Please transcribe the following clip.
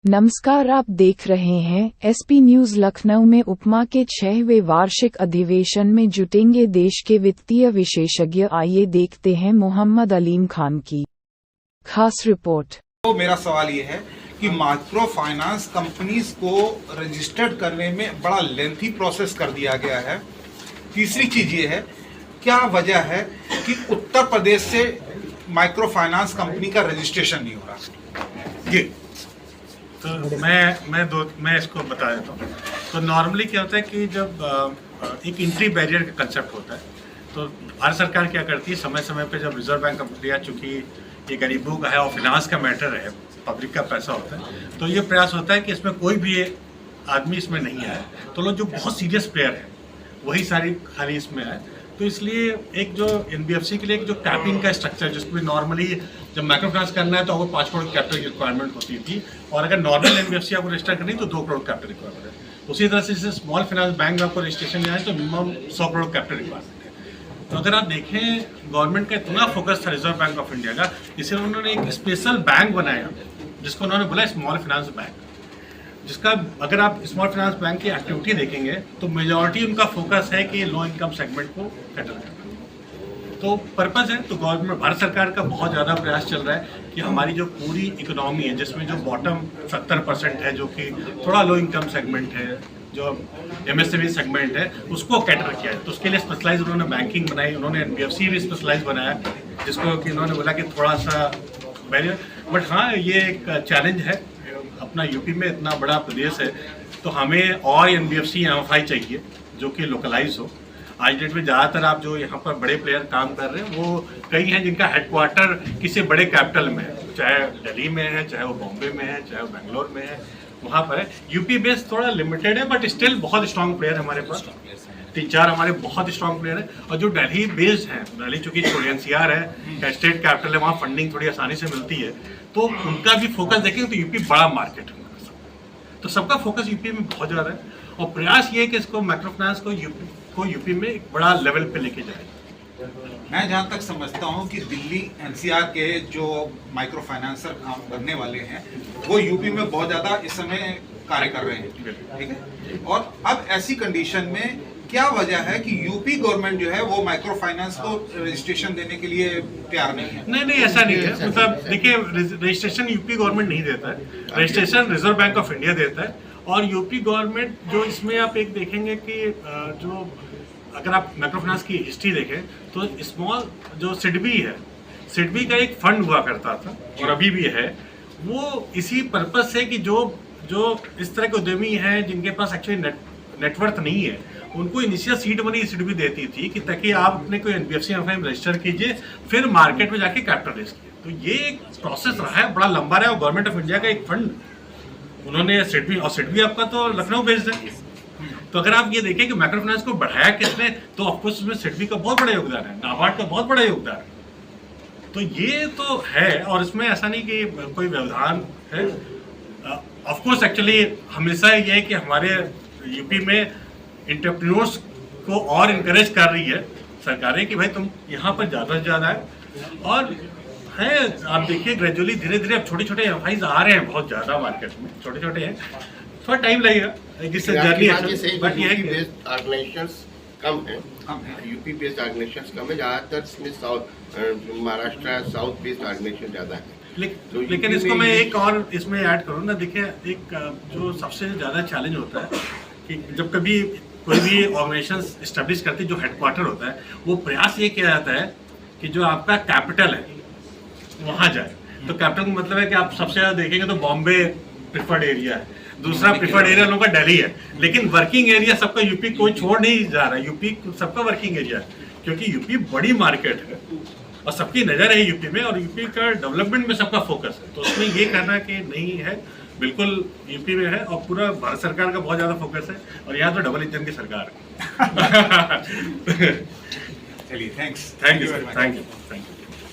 नमस्कार, आप देख रहे हैं एसपी न्यूज। लखनऊ में उपमा के 6वें वार्षिक अधिवेशन में जुटेंगे देश के वित्तीय विशेषज्ञ। आइए देखते हैं मोहम्मद अलीम खान की खास रिपोर्ट। तो मेरा सवाल ये है कि माइक्रो फाइनेंस कंपनीज को रजिस्टर्ड करने में बड़ा लेंथी प्रोसेस कर दिया गया है। तीसरी चीज ये है, क्या वजह है कि उत्तर प्रदेश से माइक्रो फाइनेंस कंपनी का रजिस्ट्रेशन नहीं हो रहा। ये तो मैं इसको बता देता हूँ। तो नॉर्मली क्या होता है कि जब एक एंट्री बैरियर का कंसेप्ट होता है, तो भारत सरकार क्या करती है, समय समय पे जब रिजर्व बैंक ऑफ इंडिया, चूँकि ये गरीबों का है और फिनांस का मैटर है, पब्लिक का पैसा होता है, तो ये प्रयास होता है कि इसमें कोई भी आदमी इसमें नहीं आए, तो लोग जो बहुत सीरियस प्लेयर है वही सारी खाली इसमें आए। तो इसलिए एक जो एनबीएफसी के लिए एक जो कैपिंग का स्ट्रक्चर, जिसमें नॉर्मली जब माइक्रो फाइनेंस करना है तो आपको 5 करोड़ कैपिटल रिक्वायरमेंट होती थी, और अगर नॉर्मल एनबीएफसी आपको रजिस्टर करनी है तो 2 करोड़ कैपिटल रिक्वायरमेंट है। उसी तरह से जैसे स्मॉल फाइनेंस बैंक में आपको रजिस्ट्रेशन लेना है तो मिनिमम 100 करोड़ कैपिटल रिक्वायरमेंट है। तो अगर आप देखें, गवर्नमेंट का इतना फोकस था रिजर्व बैंक ऑफ इंडिया का, इसलिए उन्होंने एक स्पेशल बैंक बनाया जिसको उन्होंने बोला स्मॉल फाइनेंस बैंक, जिसका अगर आप स्मॉल फाइनेंस बैंक की एक्टिविटी देखेंगे तो मेजॉरिटी उनका फोकस है कि लो इनकम सेगमेंट को कैटर करना। तो पर्पज़ है, तो गवर्नमेंट भारत सरकार का बहुत ज़्यादा प्रयास चल रहा है कि हमारी जो पूरी इकोनॉमी है, जिसमें जो बॉटम 70% है, जो कि थोड़ा लो इनकम सेगमेंट है, जो एमएसएमई सेगमेंट है, उसको कैटर किया है। तो उसके लिए स्पेशलाइज उन्होंने बैंकिंग बनाई, उन्होंने एनबीएफसी भी स्पेशलाइज बनाया, जिसको कि उन्होंने बोला कि थोड़ा सा बैरियर। बट हाँ, ये एक चैलेंज है, अपना यूपी में इतना बड़ा प्रदेश है तो हमें और एनबीएफसी एमएफआई चाहिए जो कि लोकलाइज हो। आज डेट में ज़्यादातर आप जो यहाँ पर बड़े प्लेयर काम कर रहे हैं वो कई हैं जिनका हेडक्वार्टर किसी बड़े कैपिटल में है, चाहे दिल्ली में है, चाहे वो बॉम्बे में है, चाहे वो बेंगलोर में है, वहाँ पर है। यूपी बेस थोड़ा लिमिटेड है, बट स्टिल बहुत स्ट्रॉन्ग प्लेयर हमारे पास 3-4 हमारे बहुत स्ट्रॉन्ग प्लेयर है। और जो दिल्ली बेस्ड हैं, दिल्ली चूँकि थोड़ी एनसीआर है, स्टेट कैपिटल है, वहाँ फंडिंग थोड़ी आसानी से मिलती है, तो उनका भी फोकस देखेंगे तो यूपी बड़ा मार्केट है, तो सबका फोकस यूपी में बहुत ज़्यादा है। और प्रयास ये है कि इसको माइक्रो फाइनेंस को यूपी में एक बड़ा लेवल पे लेके जाए। मैं जहाँ तक समझता हूँ कि दिल्ली एनसीआर के जो माइक्रो फाइनेंसर काम करने वाले हैं वो यूपी में बहुत ज़्यादा इस समय कार्य कर रहे हैं, ठीक है। और अब ऐसी कंडीशन में क्या वजह है कि यूपी गवर्नमेंट जो है वो माइक्रो फाइनेंस को रजिस्ट्रेशन देने के लिए तैयार नहीं है? नहीं, ऐसा नहीं है। मतलब देखिए, रजिस्ट्रेशन यूपी गवर्नमेंट नहीं देता है, registration reserve bank of India देता है। और यूपी गवर्नमेंट जो इसमें आप एक देखेंगे कि जो अगर आप माइक्रो फाइनेंस की हिस्ट्री देखें तो स्मॉल जो सिडबी है, सिडबी का एक फंड हुआ करता था और अभी भी है, वो इसी पर्पज से कि जो इस तरह के उद्यमी हैं जिनके पास एक्चुअली नेटवर्थ नहीं है, उनको इनिशियल सीड मनी सिडबी देती थी कि ताकि आप अपने कोई एनबीएफसी एमएफआई में रजिस्टर कीजिए, फिर मार्केट में जाके कैपिटल रेज कीजिए। तो ये एक प्रोसेस रहा है, बड़ा लंबा रहा है। और गवर्नमेंट ऑफ इंडिया का एक फंड उन्होंने सिडबी, और सिडबी आपका तो लखनऊ बेस्ड है, तो अगर आप ये देखें कि माइक्रो फाइनेंस को बढ़ाया किसने, तो ऑफकोर्स उसमें सिडबी का बहुत बड़ा योगदान है, नाबार्ड का बहुत बड़ा योगदान है। तो ये तो है, और इसमें ऐसा नहीं कि कोई व्यवधान है। ऑफकोर्स एक्चुअली हमेशा ये है कि हमारे यूपी में एंटरप्रेन्योर्स को और इनकरेज कर रही है सरकारें कि भाई तुम यहाँ पर ज़्यादा से ज़्यादा है। और है, आप देखिए ग्रेजुअली धीरे धीरे अब छोटे छोटे एमएफआईज आ रहे हैं, बहुत ज़्यादा मार्केट में छोटे छोटे हैं, थोड़ा टाइम लगेगा जिससे जर्नी है। बट ये है ऑर्गेनाइजेशंस कम है, यूपी बेस्ड ऑर्गेनाइजेशंस कम है, ज़्यादातर इसमें south Maharashtra south based organisation ज़्यादा है। लेकिन इसको मैं एक और इसमें ऐड करूँ ना, देखिए एक जो सबसे ज़्यादा चैलेंज होता है कि जब कभी कोई भी ऑर्गेनाइजेशन इस्टेब्लिश करती है, जो हेडक्वार्टर होता है, वो प्रयास ये किया जाता है कि जो आपका कैपिटल है वहाँ जाए। तो कैपिटल का मतलब है कि आप सबसे ज़्यादा देखेंगे तो बॉम्बे प्रिफर्ड एरिया है, दूसरा प्रिफर्ड एरिया लोगों का दिल्ली है, लेकिन वर्किंग एरिया सबका यूपी कोई छोड़ नहीं जा रहा है, यूपी सबका वर्किंग एरिया है, क्योंकि यूपी बड़ी मार्केट है और सबकी नज़र है यूपी में, और यूपी का डेवलपमेंट में सबका फोकस है। तो उसमें ये कहना कि नहीं है, बिल्कुल यूपी में है, और पूरा भारत सरकार का बहुत ज़्यादा फोकस है, और यहाँ तो डबल इंजन की सरकार है। चलिए, थैंक्स, थैंक यू।